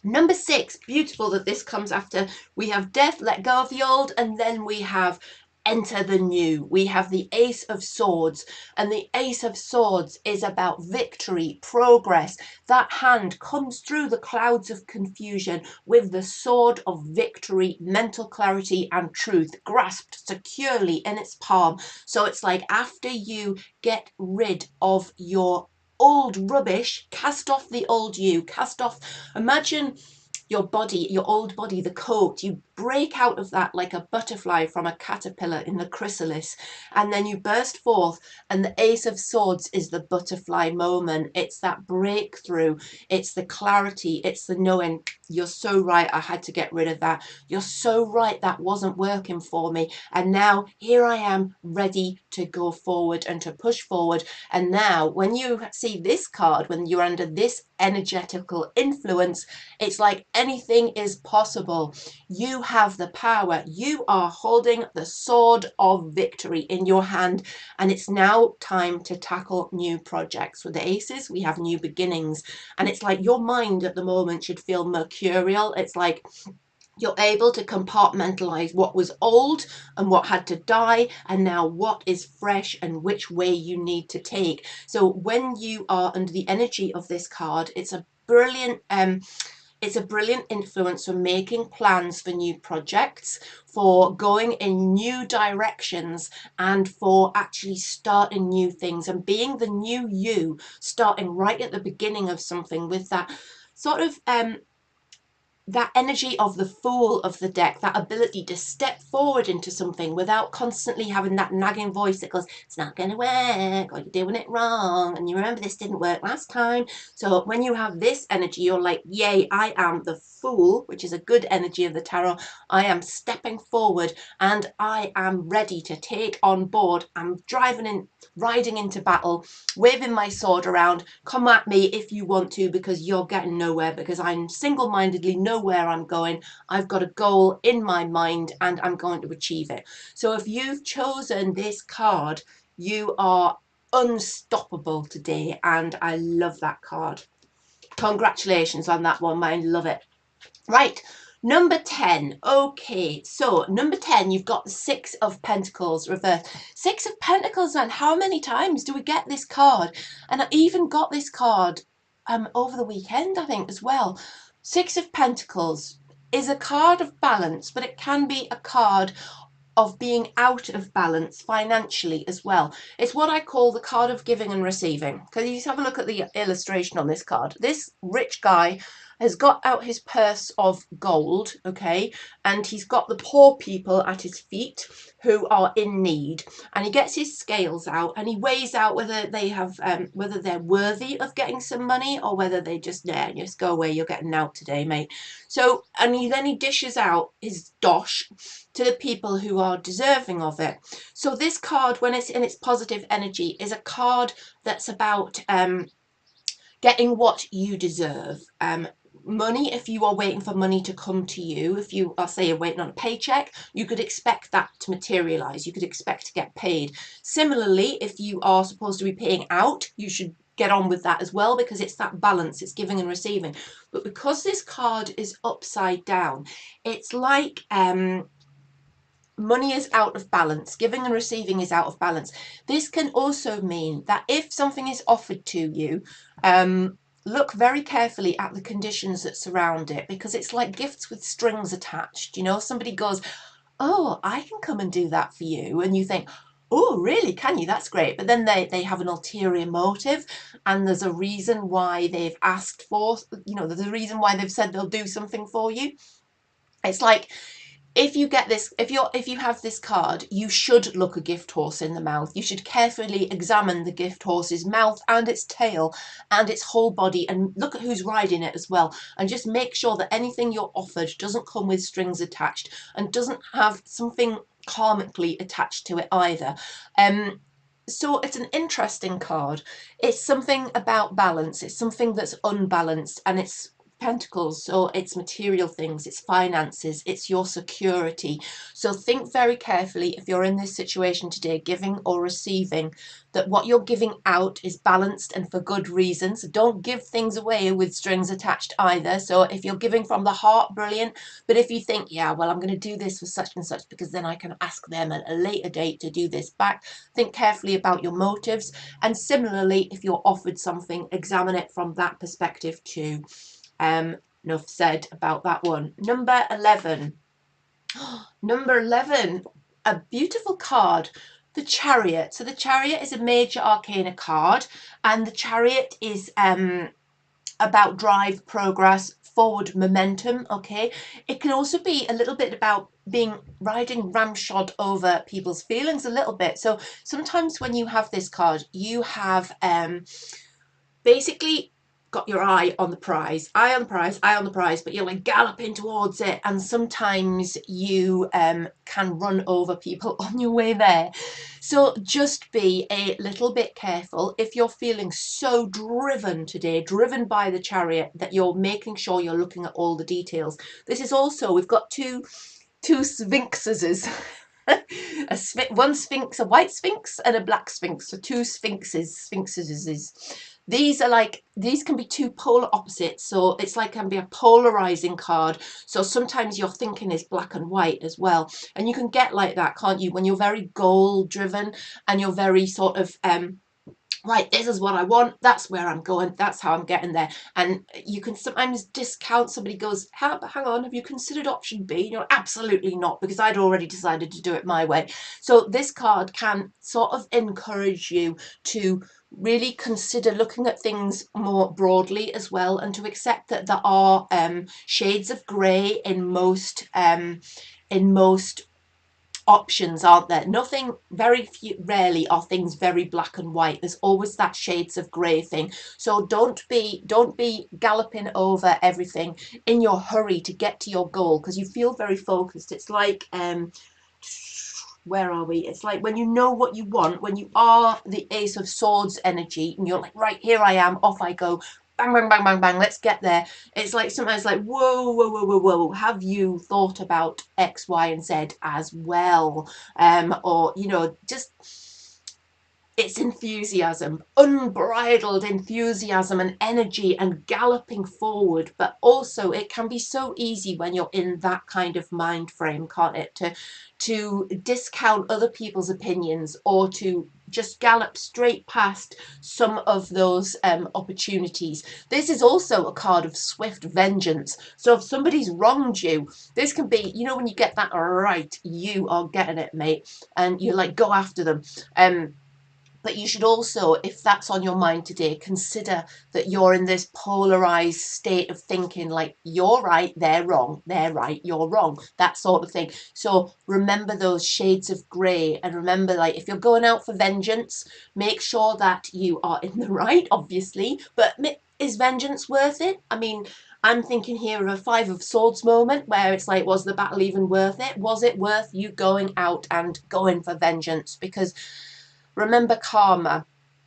Number 6, beautiful that this comes after we have death, let go of the old, and then we have enter the new. We have the Ace of Swords, and the Ace of Swords is about victory, progress. That hand comes through the clouds of confusion with the sword of victory, mental clarity and truth grasped securely in its palm. So it's like after you get rid of your old rubbish, cast off the old you, cast off, imagine your body, your old body, the coat, you break out of that like a butterfly from a caterpillar in the chrysalis, and then you burst forth, and the Ace of Swords is the butterfly moment. It's that breakthrough, it's the clarity, it's the knowing, you're so right, I had to get rid of that. You're so right, that wasn't working for me, and now here I am ready to go forward and to push forward. And now when you see this card, when you're under this energetical influence, it's like anything is possible. You have the power. You are holding the sword of victory in your hand, and it's now time to tackle new projects. With the aces, we have new beginnings, and it's like your mind at the moment should feel mercurial. It's like you're able to compartmentalize what was old and what had to die, and now what is fresh and which way you need to take. So when you are under the energy of this card, it's a brilliant influence for making plans for new projects, for going in new directions, and for actually starting new things and being the new you, starting right at the beginning of something with that sort of that energy of the Fool of the deck, that ability to step forward into something without constantly having that nagging voice that goes, it's not going to work, or you're doing it wrong, and you remember this didn't work last time. So when you have this energy, you're like, yay, I am the Fool, which is a good energy of the tarot. I am stepping forward and I am ready to take on board. I'm riding into battle, waving my sword around. Come at me if you want to, because you're getting nowhere, because I'm single-mindedly know where I'm going. I've got a goal in my mind and I'm going to achieve it. So if you've chosen this card, you are unstoppable today, and I love that card. Congratulations on that one, mine. Love it. Right, number 10. Okay, so number 10, you've got the Six of Pentacles reversed. Six of Pentacles, and how many times do we get this card? And I even got this card over the weekend, I think, as well. Six of Pentacles is a card of balance, but it can be a card of being out of balance financially as well. It's what I call the card of giving and receiving. Because you just have a look at the illustration on this card. This rich guy has got out his purse of gold, okay, and he's got the poor people at his feet who are in need, and he gets his scales out and he weighs out whether they have whether they're worthy of getting some money, or whether they just, yeah, just go away, you're getting out today, mate. So, and then he dishes out his dosh to the people who are deserving of it. So this card, when it's in its positive energy, is a card that's about getting what you deserve. Money, if you are waiting for money to come to you, if you are, say, you're waiting on a paycheck, you could expect that to materialize. You could expect to get paid. Similarly, if you are supposed to be paying out, you should get on with that as well, because it's that balance, it's giving and receiving. But because this card is upside down, it's like money is out of balance, giving and receiving is out of balance. This can also mean that if something is offered to you, look very carefully at the conditions that surround it, because it's like gifts with strings attached. You know, somebody goes, oh, I can come and do that for you, and you think, oh, really, can you? That's great. But then they have an ulterior motive, and there's a reason why they've asked for, you know, there's a reason why they've said they'll do something for you. It's like, if you get this, if you have this card, you should look a gift horse in the mouth. You should carefully examine the gift horse's mouth and its tail and its whole body, and look at who's riding it as well, and just make sure that anything you're offered doesn't come with strings attached and doesn't have something karmically attached to it either. So it's an interesting card. It's something about balance. It's something that's unbalanced, and it's Pentacles, so it's material things, it's finances, it's your security. So think very carefully, if you're in this situation today, giving or receiving, that what you're giving out is balanced and for good reasons. So don't give things away with strings attached either. So if you're giving from the heart, brilliant. But if you think, yeah, well, I'm going to do this for such and such because then I can ask them at a later date to do this back, think carefully about your motives. And similarly, if you're offered something, examine it from that perspective too. Enough said about that one. Number 11. Number 11, a beautiful card, the Chariot. So the Chariot is a major arcana card, and the Chariot is about drive, progress, forward momentum. Okay, it can also be a little bit about riding ramshod over people's feelings a little bit. So sometimes when you have this card, you have basically got your eye on the prize, eye on the prize, eye on the prize, but you're like galloping towards it, and sometimes you can run over people on your way there. So just be a little bit careful if you're feeling so driven today, driven by the Chariot, that you're making sure you're looking at all the details. This is also, we've got two sphinxes. One sphinx, a white sphinx and a black sphinx. So two sphinxes. These are like, these can be two polar opposites, so it's like can be a polarizing card. So sometimes your thinking is black and white as well, and you can get like that, can't you, when you're very goal driven and you're very sort of right, this is what I want, that's where I'm going, that's how I'm getting there. And you can sometimes discount, somebody goes, hang on, have you considered option B? And you're like, absolutely not, because I'd already decided to do it my way. So this card can sort of encourage you to really consider looking at things more broadly as well, and to accept that there are shades of grey in most options, aren't there? Nothing, very few, rarely are things very black and white. There's always that shades of grey thing. So don't be galloping over everything in your hurry to get to your goal, because you feel very focused. It's like where are we? It's like when you know what you want, when you are the Ace of Swords energy, and you're like, right, here I am, off I go. Bang, bang, bang, bang, bang, let's get there. It's like sometimes like, whoa, whoa, whoa, whoa, whoa. Have you thought about X, Y, and Z as well? Or, just it's enthusiasm, unbridled enthusiasm and energy and galloping forward. But also it can be so easy when you're in that kind of mind frame, can't it, to discount other people's opinions, or to just gallop straight past some of those opportunities. This is also a card of swift vengeance. So if somebody's wronged you, this can be, when you get that right, you are getting it, mate, and you like go after them. But you should also, if that's on your mind today, consider that you're in this polarized state of thinking, like you're right, they're wrong, they're right, you're wrong, that sort of thing. So remember those shades of grey, and remember, like, if you're going out for vengeance, make sure that you are in the right, obviously, but is vengeance worth it? I mean, I'm thinking here of a Five of Swords moment where it's like, was the battle even worth it? Was it worth you going out and going for vengeance? Because remember karma.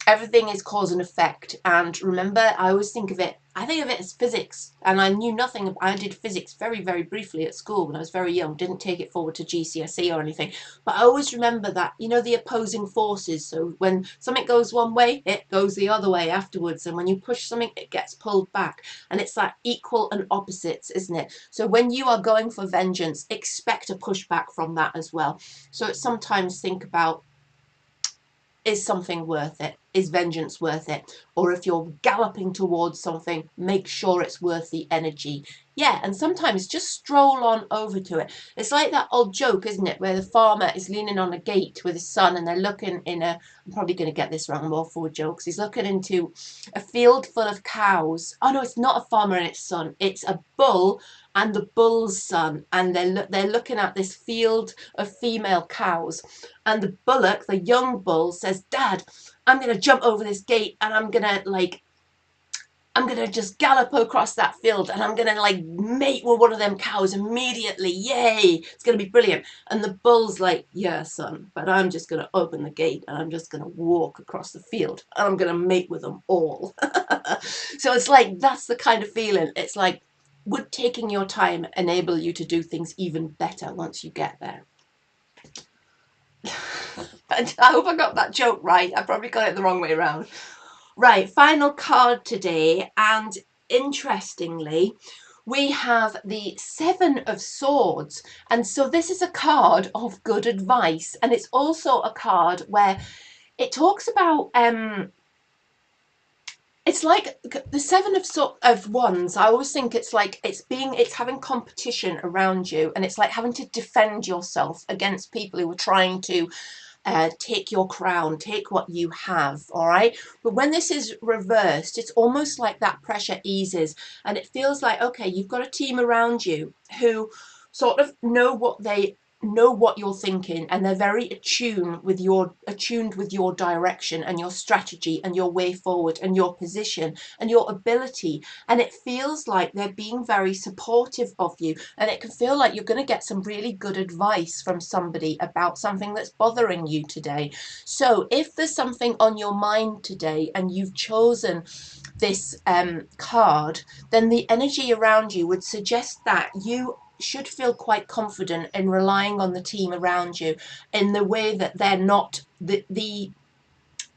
Everything is cause and effect. And remember, I think of it as physics. And I knew nothing. I did physics very, very briefly at school when I was very young. Didn't take it forward to GCSE or anything. But I always remember that, the opposing forces. So when something goes one way, it goes the other way afterwards. And when you push something, it gets pulled back. And it's that equal and opposites, isn't it? So when you are going for vengeance, expect a pushback from that as well. So sometimes think about, is something worth it? Is vengeance worth it? Or if you're galloping towards something, make sure it's worth the energy. Yeah, and sometimes just stroll on over to it. It's like that old joke, isn't it, where the farmer is leaning on a gate with his son, and they're looking I'm probably going to get this wrong, I'm all for jokes. He's looking into a field full of cows. Oh no, it's not a farmer and its son. It's a bull and the bull's son, and they're looking at this field of female cows. And the bullock, the young bull, says, Dad, I'm going to jump over this gate, and I'm going to just gallop across that field, and I'm going to like mate with one of them cows immediately. Yay. It's going to be brilliant. And the bull's like, yeah, son, but I'm just going to open the gate, and I'm just going to walk across the field, and I'm going to mate with them all. So it's like, that's the kind of feeling. It's like, would taking your time enable you to do things even better once you get there? I hope I got that joke right. I probably got it the wrong way around. Right, final card today, and interestingly, we have the Seven of Swords. And so this is a card of good advice, and it's also a card where it talks about it's like the Seven of Wands. I always think it's like it's having competition around you, and it's like having to defend yourself against people who are trying to take your crown, take what you have, all right? But when this is reversed, it's almost like that pressure eases, and it feels like, okay, you've got a team around you who sort of know what you're thinking, and they're very attuned with your direction and your strategy and your way forward and your position and your ability. And it feels like they're being very supportive of you, and it can feel like you're going to get some really good advice from somebody about something that's bothering you today. So if there's something on your mind today and you've chosen this card, then the energy around you would suggest that you should feel quite confident in relying on the team around you, in the way that they're not the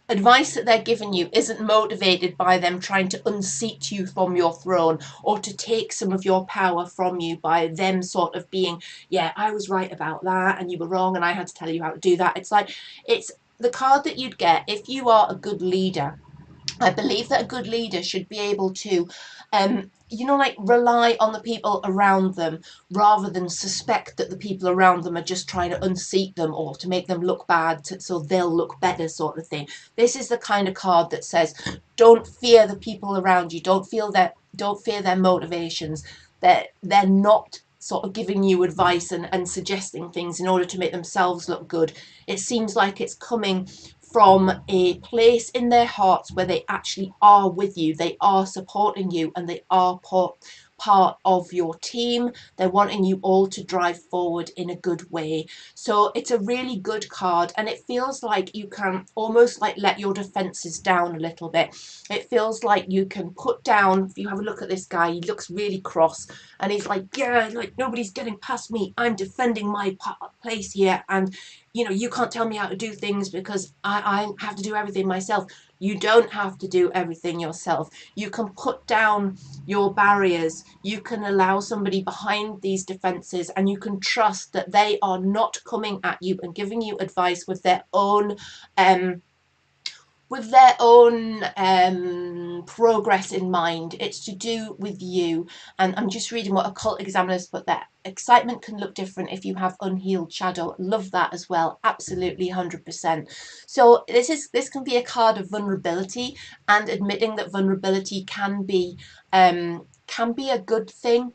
advice that they're giving you isn't motivated by them trying to unseat you from your throne, or to take some of your power from you by them sort of being, yeah, I was right about that and you were wrong and I had to tell you how to do that. It's like the card that you'd get if you are a good leader. I believe that a good leader should be able to, like rely on the people around them rather than suspect that the people around them are just trying to unseat them or to make them look bad so they'll look better, sort of thing. This is the kind of card that says, don't fear the people around you. Don't fear their motivations. They're not sort of giving you advice and suggesting things in order to make themselves look good. It seems like it's coming from a place in their hearts where they actually are with you, they are supporting you, and they are part of your team. They're wanting you all to drive forward in a good way. So it's a really good card, and it feels like you can almost like let your defenses down a little bit. It feels like you can put down, if you have a look at this guy, he looks really cross, and he's like, yeah, like nobody's getting past me. I'm defending my place here, and you can't tell me how to do things because I have to do everything myself. You don't have to do everything yourself. You can put down your barriers. You can allow somebody behind these defenses, and you can trust that they are not coming at you and giving you advice um, with their own progress in mind. It's to do with you. And I'm just reading what Occult Examiner's put there. Excitement can look different if you have unhealed shadow. Love that as well. Absolutely, 100%. So this can be a card of vulnerability, and admitting that vulnerability can be a good thing.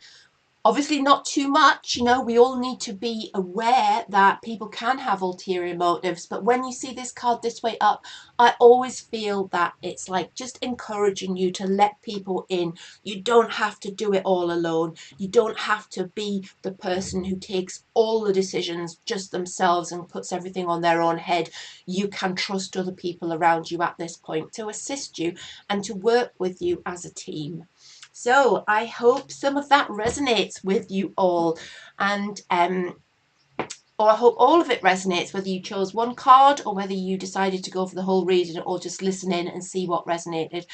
Obviously not too much, we all need to be aware that people can have ulterior motives, but when you see this card this way up, I always feel that it's like just encouraging you to let people in. You don't have to do it all alone. You don't have to be the person who takes all the decisions just themselves and puts everything on their own head. You can trust other people around you at this point to assist you and to work with you as a team. So I hope some of that resonates with you all, and or I hope all of it resonates, whether you chose one card or whether you decided to go for the whole reading or just listen in and see what resonated.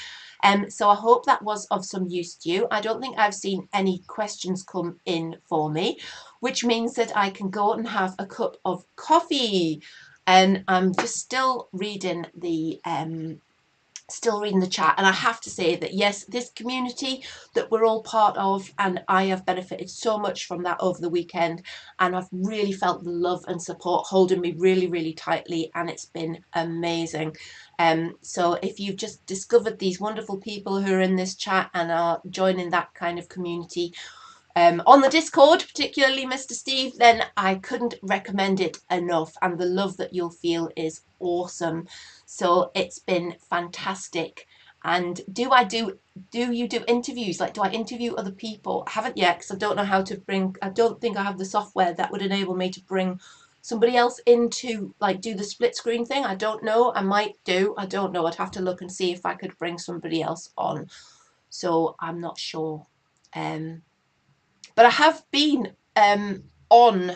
So I hope that was of some use to you. I don't think I've seen any questions come in for me, which means that I can go and have a cup of coffee. And I'm just still reading the chat, and I have to say that yes, this community that we're all part of, and I have benefited so much from that over the weekend, and I've really felt the love and support holding me really, really tightly, and it's been amazing. So if you've just discovered these wonderful people who are in this chat and are joining that kind of community, on the Discord, particularly Mr. Steve, then I couldn't recommend it enough, and the love that you'll feel is awesome. So it's been fantastic. And do you do interviews? Like, do I interview other people? I haven't yet, because I don't know how to I don't think I have the software that would enable me to bring somebody else in to like do the split screen thing. I don't know. I might do. I don't know. I'd have to look and see if I could bring somebody else on. So I'm not sure. But I have been on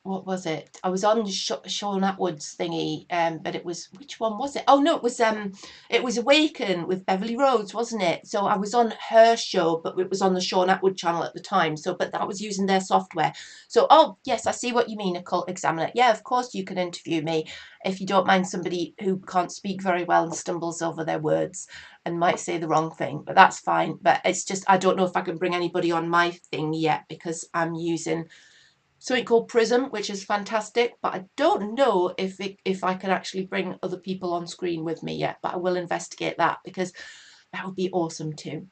what was it? I was on Sean Atwood's thingy, but it was, which one was it? Oh no, it was Awaken with Beverly Rhodes, wasn't it? So I was on her show, but it was on the Sean Atwood channel at the time. So, but that was using their software. So, oh yes, I see what you mean, Occult Examiner. Yeah, of course you can interview me if you don't mind somebody who can't speak very well and stumbles over their words and might say the wrong thing, but that's fine. But it's just, I don't know if I can bring anybody on my thing yet because I'm using something called Prism, which is fantastic, but I don't know if I can actually bring other people on screen with me yet, but I will investigate that because that would be awesome too.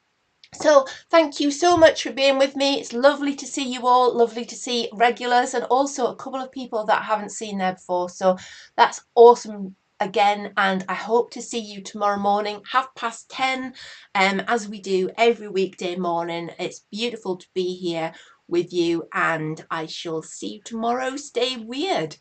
So thank you so much for being with me. It's lovely to see you all, lovely to see regulars, and also a couple of people that I haven't seen there before. So that's awesome again, and I hope to see you tomorrow morning, 10:30, as we do every weekday morning. It's beautiful to be here with you, and I shall see you tomorrow. Stay weird.